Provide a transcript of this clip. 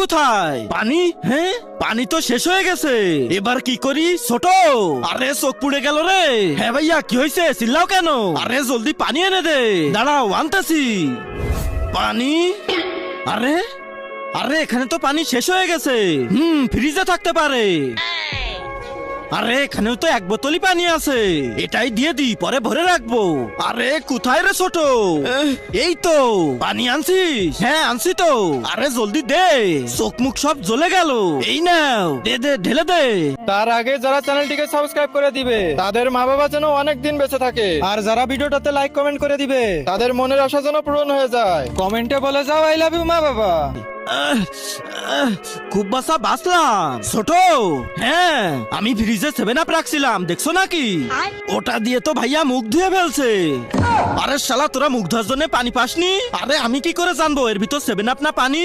কোথায়? পানি? হ্যাঁ, পানি তো শেষ হয়ে গেছে। এবার কি করি ছোট? আরে চোখ পুড়ে গেল রে। হ্যাঁ ভাইয়া, কি হয়েছে? চিল্লাও কেন? আরে জলদি পানি এনে দে। দাঁড়াও, আনতাছি। পানি? আরে আরে এখানে তো পানি শেষ হয়ে গেছে। ফ্রিজে থাকতে পারে। আরে এখানেও তো এক বোতলই পানি আছে, এটাই দিয়ে দি, পরে ভরে রাখবো। আরে কোথায় রে ছোট? এই তো পানি আনছিস? হ্যাঁ আনছি তো। আরে জলদি দে, চোখ মুখ সব জ্বলে গেল। এই নাও, দে দে, ঢেলে দে। তার আগে যারা চ্যানেলটিকে সাবস্ক্রাইব করে দিবে তাদের মা বাবা যেন অনেক দিন বেঁচে থাকে, আর যারা ভিডিওটাতে লাইক কমেন্ট করে দিবে তাদের মনের আশা যেন পূরণ হয়ে যায়। কমেন্টে বলে যাও আই লাভ ইউ মা বাবা। খুব বাসা বাঁচলাম ছোট। হ্যাঁ, আমি ফ্রিজে 7 আপ রাখছিলাম, দেখছো নাকি? ওটা দিয়ে তো ভাইয়া মুখ ধুয়ে ফেলছে। আরে শালা, তোরা মুখ ধোয়ার জন্য পানি পাসনি? আরে আমি কি করে জানবো এর ভিতর 7 আপ না পানি?